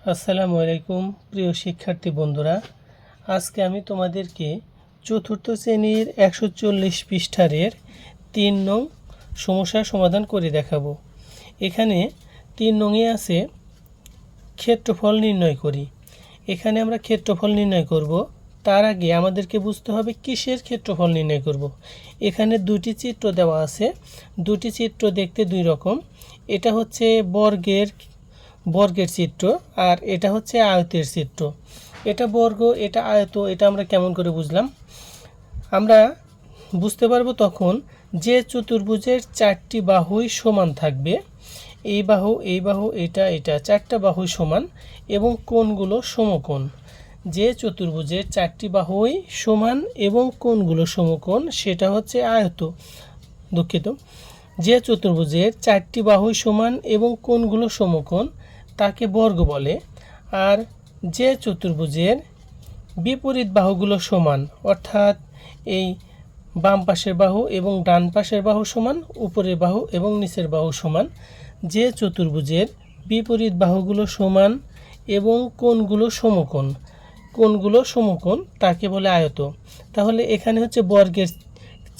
আসসালামু আলাইকুম প্রিয় শিক্ষার্থী বন্ধুরা, আজকে আমি তোমাদেরকে চতুর্থ শ্রেণীর 140 পৃষ্ঠারের 3 নং সমস্যার সমাধান করে দেখাবো। এখানে 3 নংয়ে আছে ক্ষেত্রফল নির্ণয় করি। এখানে আমরা ক্ষেত্রফল নির্ণয় করব। তার আগে আমাদেরকে বুঝতে হবে কিসের ক্ষেত্রফল নির্ণয় করব। এখানে দুটি চিত্র দেওয়া আছে, দুটি চিত্র দেখতে দুই রকম। এটা হচ্ছে বর্গের চিত্র আর এটা হচ্ছে আয়তের চিত্র। এটা বর্গ, এটা আয়ত, এটা আমরা কেমন করে বুঝলাম? আমরা বুঝতে পারবো তখন যে চতুর্ভুজের 4টি বাহুই সমান থাকবে, এই বাহু, এই বাহু, এটা, 4টা বাহুই সমান এবং কোণগুলো সমকোণ। যে চতুর্ভুজের 4টি বাহুই সমান এবং কোণগুলো সমকোণ সেটা হচ্ছে আয়ত। দুঃখিত, যে চতুর্ভুজের 4টি বাহুই সমান এবং কোণগুলো সমকোণ তাকে বর্গ বলে। আর যে চতুর্ভুজের বিপরীত বাহুগুলো সমান, অর্থাৎ এই বাম পাশের বাহু এবং ডান পাশের বাহু সমান, উপরের বাহু এবং নিচের বাহু সমান, যে চতুর্ভুজের বিপরীত বাহুগুলো সমান এবং কোণগুলো সমকোণ তাকে বলে আয়ত। তাহলে এখানে হচ্ছে বর্গের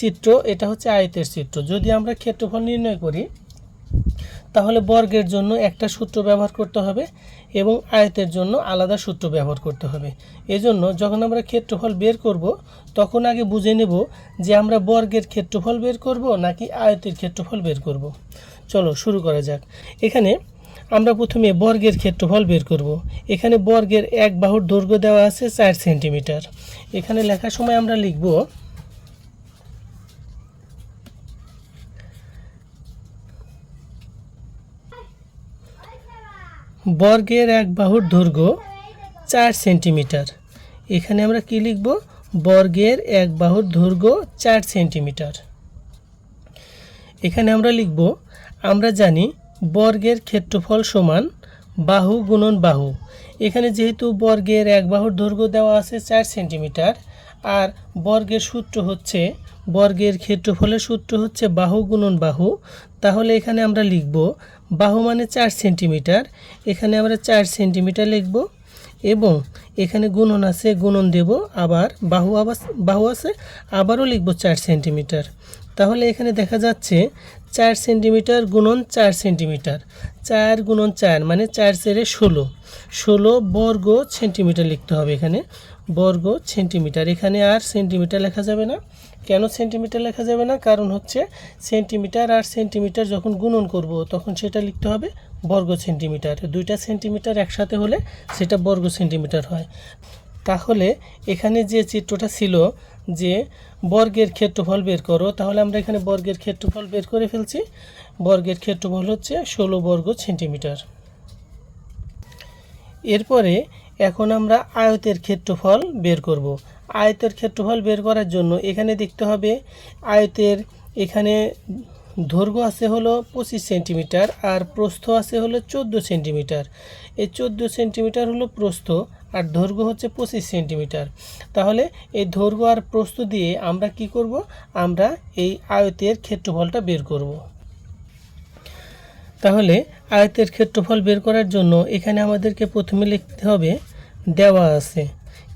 চিত্র, এটা হচ্ছে আয়তের চিত্র। যদি আমরা ক্ষেত্রফল নির্ণয় করি তাহলে বর্গের জন্য একটা সূত্র ব্যবহার করতে হবে এবং আয়তের জন্য আলাদা সূত্র ব্যবহার করতে হবে। এজন্য যখন আমরা ক্ষেত্রফল বের করব তখন আগে বুঝে নেব যে আমরা বর্গের ক্ষেত্রফল বের করব নাকি আয়তের ক্ষেত্রফল বের করব। চলো শুরু করা যাক। এখানে আমরা প্রথমে বর্গের ক্ষেত্রফল বের করব। এখানে বর্গের এক বাহুর দৈর্ঘ্য দেওয়া আছে 4 সেন্টিমিটার। এখানে লেখার সময় আমরা লিখব বর্গের এক বাহুর দৈর্ঘ্য 4 সেন্টিমিটার। এখানে আমরা কি লিখব? বর্গের এক বাহুর দৈর্ঘ্য 4 সেন্টিমিটার। এখানে আমরা লিখব, আমরা জানি বর্গের ক্ষেত্রফল সমান বাহু গুণন বাহু। এখানে যেহেতু বর্গের এক বাহুর দৈর্ঘ্য দেওয়া আছে 4 সেন্টিমিটার আর বর্গের ক্ষেত্রফলের সূত্র হচ্ছে বাহু গুণন বাহু, তাহলে এখানে আমরা লিখব বাহু মানে 4 সেন্টিমিটার। এখানে আমরা 4 সেন্টিমিটার লিখব এবং এখানে গুণন আছে, গুণন দেব, আবার বাহু আছে, আবারও লিখব 4 সেন্টিমিটার। তাহলে এখানে দেখা যাচ্ছে 4 সেন্টিমিটার গুণন 4 সেন্টিমিটার, 4 গুণন 4 মানে 4 4 16 বর্গ সেন্টিমিটার লিখতে হবে। এখানে বর্গ সেন্টিমিটার, এখানে আর সেন্টিমিটার লেখা যাবে না। কেন সেন্টিমিটার লেখা যাবে না? কারণ হচ্ছে সেন্টিমিটার আর সেন্টিমিটার যখন গুণন করব তখন সেটা লিখতে হবে বর্গ সেন্টিমিটার। দুইটা সেন্টিমিটার একসাথে হলে সেটা বর্গ সেন্টিমিটার হয়। তাহলে এখানে যে চিত্রটা ছিল যে বর্গের ক্ষেত্রফল বের করো, তাহলে আমরা এখানে বর্গের ক্ষেত্রফল বের করে ফেলছি। বর্গের ক্ষেত্রফল হচ্ছে 16 বর্গ সেন্টিমিটার। এরপরে এখন আমরা আয়তের ক্ষেত্রফল বের করব। আয়তের ক্ষেত্রফল বের করার জন্য এখানে দেখতে হবে আয়তের এখানে দৈর্ঘ্য আছে হলো 25 সেন্টিমিটার আর প্রস্থ আছে হলো 14 সেন্টিমিটার। এই 14 সেন্টিমিটার হলো প্রস্থ আর দৈর্ঘ্য হচ্ছে 25 সেন্টিমিটার। তাহলে এই দৈর্ঘ্য আর প্রস্থ দিয়ে আমরা কি করব? আমরা এই আয়তের ক্ষেত্রফলটা বের করব। তাহলে আয়তের ক্ষেত্রফল বের করার জন্য এখানে আমাদেরকে প্রথমে লিখতে হবে দেওয়া আছে।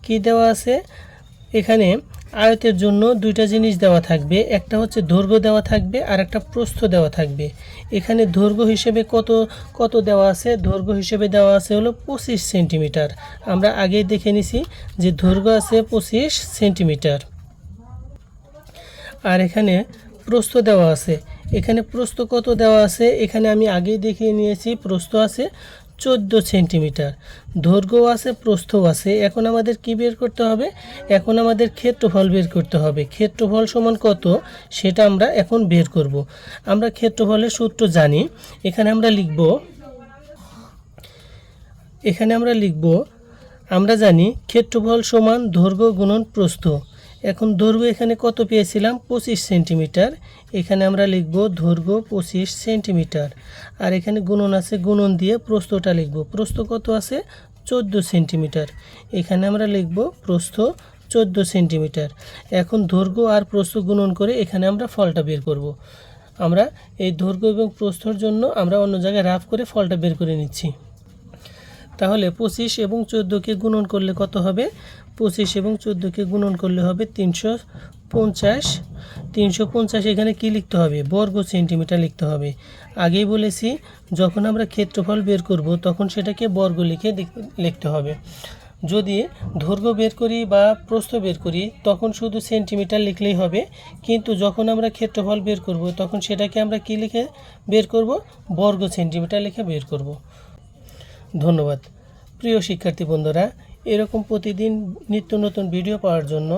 কি দেওয়া আছে? এখানে আয়তের জন্য দুইটা জিনিস দেওয়া থাকবে, একটা হচ্ছে দৈর্ঘ্য দেওয়া থাকবে আর একটা প্রস্থ দেওয়া থাকবে। এখানে দৈর্ঘ্য হিসেবে কত দেওয়া আছে? দৈর্ঘ্য হিসেবে দেওয়া আছে হলো 25 সেন্টিমিটার। আমরা আগেই দেখে নিছি যে দৈর্ঘ্য আছে 25 সেন্টিমিটার। আর এখানে প্রস্থ দেওয়া আছে। এখানে প্রস্থ কত দেওয়া আছে? এখানে আমি আগেই দেখিয়ে নিয়েছি, প্রস্থ আছে 14 সেন্টিমিটার, দৈর্ঘ্য আছে, প্রস্থও আছে। এখন আমাদের কি বের করতে হবে? এখন আমাদের ক্ষেত্রফল বের করতে হবে। ক্ষেত্রফল সমান কত সেটা আমরা এখন বের করব। আমরা ক্ষেত্রফলের সূত্র জানি। এখানে আমরা লিখব আমরা জানি ক্ষেত্রফল সমান দৈর্ঘ্য গুণন প্রস্থ। এখন দৈর্ঘ্য এখানে কত পেয়েছিলাম? 25 সেন্টিমিটার। এখানে আমরা লিখব দৈর্ঘ্য 25 সেন্টিমিটার আর এখানে গুণন আছে, গুণন দিয়ে প্রস্থটা লিখব। প্রস্থ কত আছে? 14 সেন্টিমিটার। এখানে আমরা লিখব প্রস্থ 14 সেন্টিমিটার। এখন দৈর্ঘ্য আর প্রস্থ গুণন করে এখানে আমরা ফলটা বের করব। আমরা এই দৈর্ঘ্য এবং প্রস্থর জন্য আমরা অন্য জায়গায় রাফ করে ফলটা বের করে নিচ্ছি। তাহলে 25 এবং 14কে গুণন করলে কত হবে? 25 এবং 14কে গুণন করলে হবে 350। 350 এখানে কি লিখতে হবে? বর্গ সেন্টিমিটার লিখতে হবে। আগেই বলেছি যখন আমরা ক্ষেত্রফল বের করব তখন সেটাকে বর্গ লিখে লিখতে হবে। যদি দৈর্ঘ্য বের করি বা প্রস্থ বের করি তখন শুধু সেন্টিমিটার লিখলেই হবে, কিন্তু যখন আমরা ক্ষেত্রফল বের করব তখন সেটাকে আমরা কি লিখে বের করব? বর্গ সেন্টিমিটার লিখে বের করব। ধন্যবাদ। প্রিয় শিক্ষার্থী বন্ধুরা, এরকম প্রতিদিন নিত্য নতুন ভিডিও পাওয়ার জন্য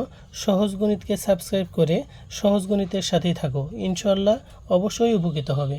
সহজ গণিতকে সাবস্ক্রাইব করে সহজ গণিতের সাথেই থাকো। ইনশাআল্লাহ অবশ্যই উপকৃত হবে।